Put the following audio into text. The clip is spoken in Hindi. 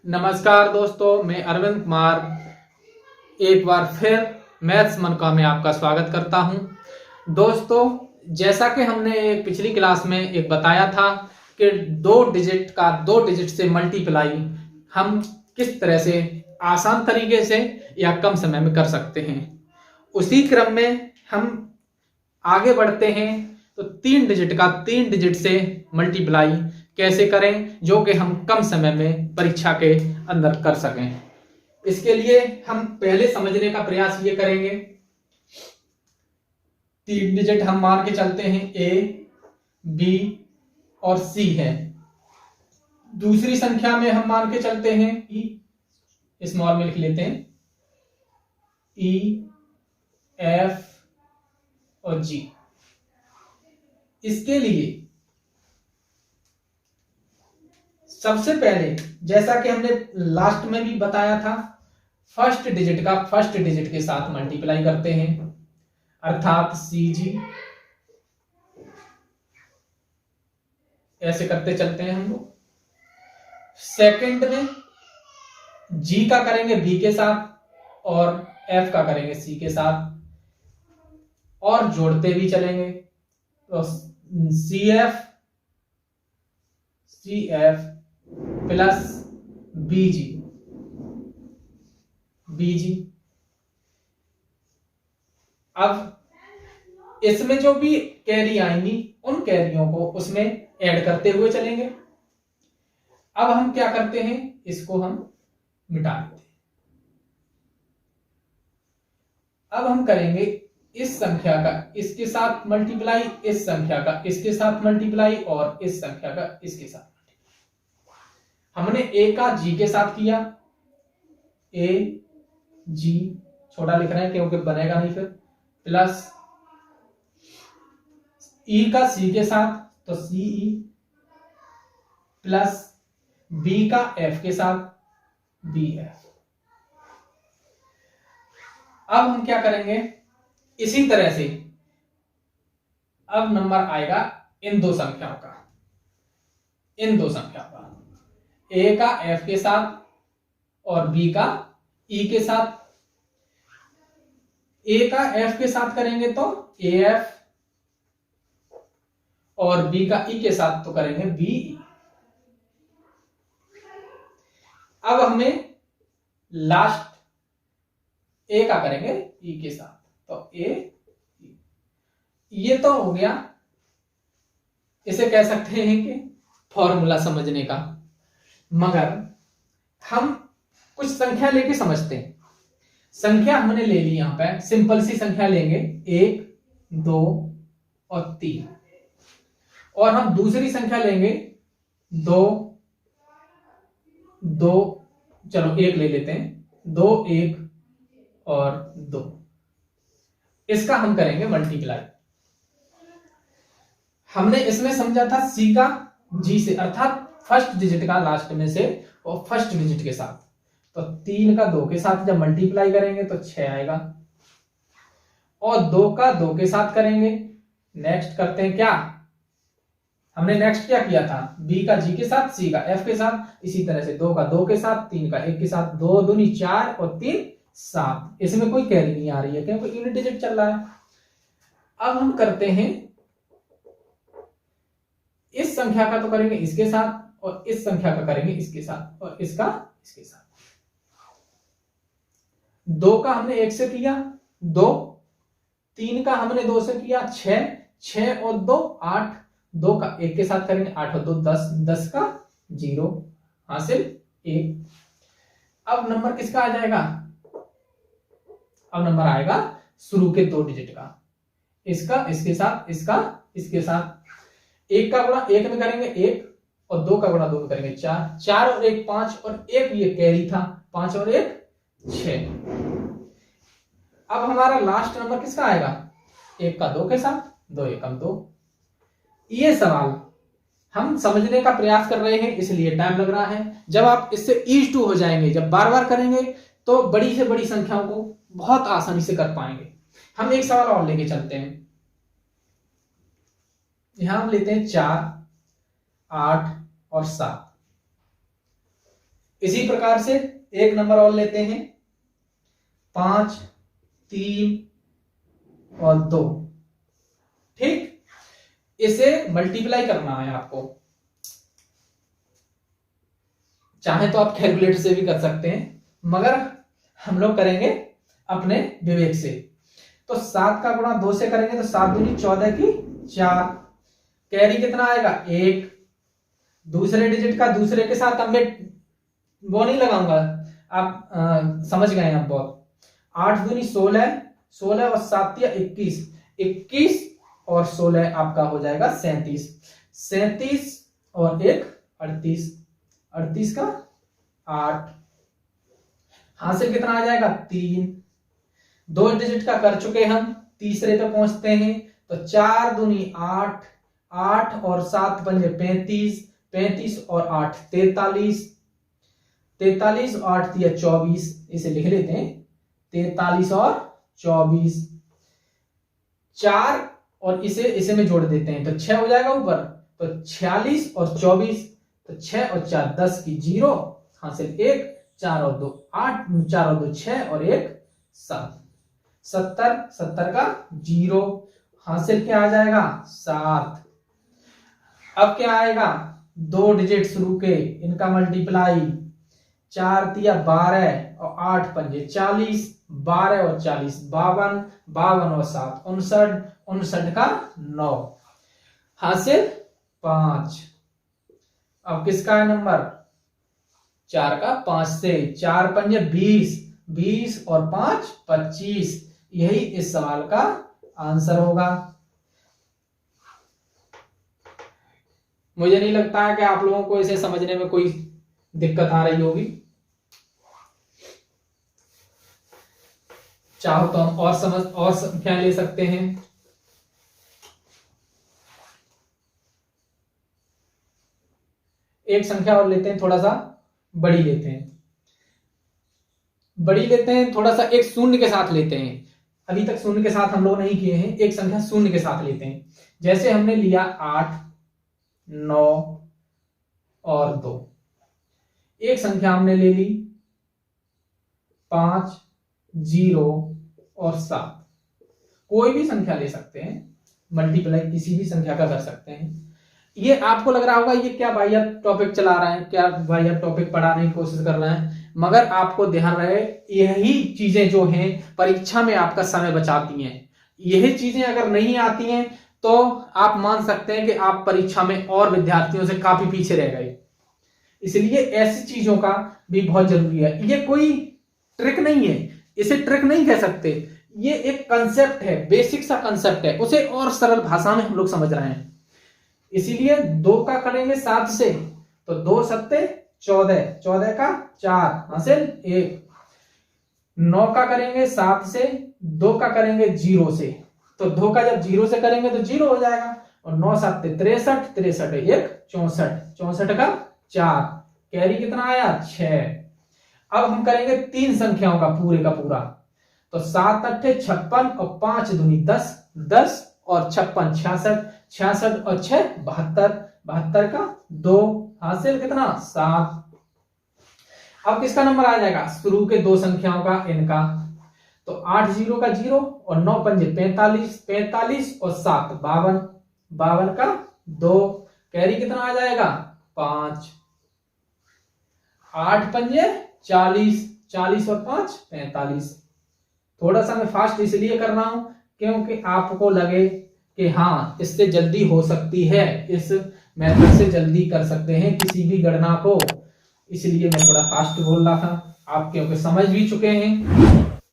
नमस्कार दोस्तों, मैं अरविंद कुमार एक बार फिर मैथ्स मनका में आपका स्वागत करता हूं। दोस्तों, जैसा कि हमने पिछली क्लास में एक बताया था कि दो डिजिट से मल्टीप्लाई हम किस तरह से आसान तरीके से या कम समय में कर सकते हैं। उसी क्रम में हम आगे बढ़ते हैं तो तीन डिजिट से मल्टीप्लाई कैसे करें जो कि हम कम समय में परीक्षा के अंदर कर सकें। इसके लिए हम पहले समझने का प्रयास ये करेंगे। तीन डिजिट हम मान के चलते हैं ए, बी और सी है। दूसरी संख्या में हम मान के चलते हैं ई, स्मॉल में लिख लेते हैं ई, एफ और जी। इसके लिए सबसे पहले, जैसा कि हमने लास्ट में भी बताया था, फर्स्ट डिजिट के साथ मल्टीप्लाई करते हैं, अर्थात सी जी। ऐसे करते चलते हैं हम लोग। सेकंड में जी का करेंगे बी के साथ और एफ का करेंगे सी के साथ और जोड़ते भी चलेंगे। तो सी एफ प्लस बीजी। अब इसमें जो भी कैरी आएंगी उन कैरियों को उसमें ऐड करते हुए चलेंगे। अब हम क्या करते हैं, इसको हम मिटा देते हैं। अब हम करेंगे इस संख्या का इसके साथ मल्टीप्लाई, इस संख्या का इसके साथ मल्टीप्लाई और इस संख्या का इसके साथ। हमने ए का जी के साथ किया, ए जी छोटा लिख रहे हैं क्योंकि बनेगा नहीं फिर, प्लस ई का सी के साथ तो सी ई, प्लस बी का एफ के साथ बी एफ। अब हम क्या करेंगे, इसी तरह से अब नंबर आएगा इन दो संख्याओं का, ए का एफ के साथ और बी का ई के साथ। ए का एफ के साथ करेंगे तो ए एफ और बी का ई के साथ तो करेंगे बी ई। अब हमें लास्ट ए का करेंगे ई के साथ तो ए, ये तो हो गया। इसे कह सकते हैं कि फॉर्मूला समझने का, मगर हम कुछ संख्या लेके समझते हैं। संख्या हमने ले ली, यहां पे सिंपल सी संख्या लेंगे 1, 2 और 3, और हम दूसरी संख्या लेंगे 2, चलो 1 ले लेते हैं, 2, 1 और 2। इसका हम करेंगे मल्टीप्लाई। हमने इसमें समझा था सी का जी से, अर्थात फर्स्ट डिजिट का लास्ट में से और फर्स्ट डिजिट के साथ। तो 3 का 2 के साथ जब मल्टीप्लाई करेंगे तो 6 आएगा, और 2 का 2 के साथ करेंगे। नेक्स्ट करते हैं क्या, हमने नेक्स्ट क्या किया था, बी का जी के साथ, सी का एफ के साथ। इसी तरह से 2 का 2 के साथ, 3 का 1 के साथ, 2 दूनी 4 और 3 7। इसमें कोई कैरी नहीं आ रही है क्योंकि यूनिट डिजिट चल रहा है। अब हम करते हैं इस संख्या का तो करेंगे इसके साथ, और इस संख्या का करेंगे इसके साथ, और इसका इसके साथ। 2 का हमने 1 से किया 2, 3 का हमने 2 से किया 6 और 2 8, 2 का 1 के साथ करेंगे 8 और 2 10, 10 का 0 हासिल 1। अब नंबर किसका आ जाएगा, अब नंबर आएगा शुरू के 2 डिजिट का, इसका इसके साथ, इसका इसके साथ। 1 का गुणा 1 में करेंगे 1, और 2 का गुणा 2 में करेंगे 4, 4 और 1 5, और 1 ये कैरी था, 5 और 1 6। अब हमारा लास्ट नंबर किसका आएगा, 1 का 2 के साथ, 2 एकम 2। ये सवाल हम समझने का प्रयास कर रहे हैं इसलिए टाइम लग रहा है। जब आप इससे ईज टू हो जाएंगे, जब बार बार करेंगे तो बड़ी से बड़ी संख्याओं को बहुत आसानी से कर पाएंगे। हम एक सवाल और लेके चलते हैं। यहां हम लेते हैं 4, 8 और 7। इसी प्रकार से एक नंबर और लेते हैं, 5, 3 और 2। ठीक, इसे मल्टीप्लाई करना है आपको। चाहे तो आप कैलकुलेटर से भी कर सकते हैं, मगर हम लोग करेंगे अपने विवेक से। तो 7 का गुणा 2 से करेंगे तो 7 दूनी 14 की 4। कैरी कितना आएगा? 1। दूसरे डिजिट का दूसरे के साथ अब मैं वो नहीं लगाऊंगा, आप समझ गए हैं। अब बहुत 8 दूनी 16, 16 और 7 या 21, 21 और 16 आपका हो जाएगा 37, 37 और 1 38, 38 का 8। हासिल कितना आ जाएगा? 3। 2 डिजिट का कर चुके हम, तीसरे पे पहुंचते हैं तो 4 दूनी 8, 8 और 7 पंजे 35, 35 और 8 43, 43 और 8 दिया 24। इसे लिख लेते हैं 43 और 24। 4 और इसे में जोड़ देते हैं तो 6 हो जाएगा ऊपर, तो 46 और 24, तो 6 और 4 10 की 0, हासिल 1, 4 और 2 8, 4 और 2 6 और 1 7, 70, 70 का 0, हासिल क्या आ जाएगा? 7। अब क्या आएगा? 2 डिजिट शुरू के, इनका मल्टीप्लाई, 4 दिया 12 और 8 पंजे 40, 12 और 40 52, 52 और 7 59, 59 का 9, हासिल 5। अब किसका है नंबर? 4 का 5 से, 4 पंजे 20, 20 और 5 25। यही इस सवाल का आंसर होगा। मुझे नहीं लगता है कि आप लोगों को इसे समझने में कोई दिक्कत आ रही होगी। चाहो तो हम और संख्या ले सकते हैं। एक संख्या और लेते हैं, थोड़ा सा बड़ी लेते हैं, थोड़ा सा एक शून्य के साथ लेते हैं। अभी तक शून्य के साथ हम लोग नहीं किए हैं, एक संख्या शून्य के साथ लेते हैं। जैसे हमने लिया 8, 9 और 2। एक संख्या हमने ले ली 5, 0 और 7। कोई भी संख्या ले सकते हैं, मल्टीप्लाई किसी भी संख्या का कर सकते हैं। ये आपको लग रहा होगा ये क्या भाई आप टॉपिक चला रहे हैं, क्या भाई आप टॉपिक पढ़ाने की कोशिश कर रहे हैं, मगर आपको ध्यान रहे यही चीजें जो हैं परीक्षा में आपका समय बचाती हैं। यही चीजें अगर नहीं आती हैं तो आप मान सकते हैं कि आप परीक्षा में और विद्यार्थियों से काफी पीछे रह गए। इसलिए ऐसी चीजों का भी बहुत जरूरी है। ये कोई ट्रिक नहीं है, इसे ट्रिक नहीं कह सकते, ये एक कंसेप्ट है, बेसिक सा कंसेप्ट है, उसे और सरल भाषा में हम लोग समझ रहे हैं। इसीलिए 2 का करेंगे 7 से तो 2 सत्ते 14, 14 का 4, हासिल 1। 9 का करेंगे 7 से, 2 का करेंगे 0 से, तो 2 का जब 0 से करेंगे तो 0 हो जाएगा, और 9 7 63, 63 1 64, 64 का 4, कैरी कितना आया? 6। अब हम करेंगे 3 संख्याओं का पूरे का पूरा, तो 7 8 56 और 5 दूनी 10, 10 और 56 66, 66 और 6 72, 72 का 2, हासिल कितना? 7। अब किसका नंबर आ जाएगा? शुरू के 2 संख्याओं का, इनका, तो 8 0 का 0 और 9 पंजे 45, 45 और 7 52, 52 का 2, कैरी कितना आ जाएगा? 5। 8 पंजे 40, 40 और 5 45। थोड़ा सा मैं फास्ट इसलिए कर रहा हूं क्योंकि आपको लगे कि हाँ इससे जल्दी हो सकती है, इस मेथड से जल्दी कर सकते हैं किसी भी गणना को, इसलिए मैं थोड़ा फास्ट बोल रहा था। आप क्योंकि समझ भी चुके हैं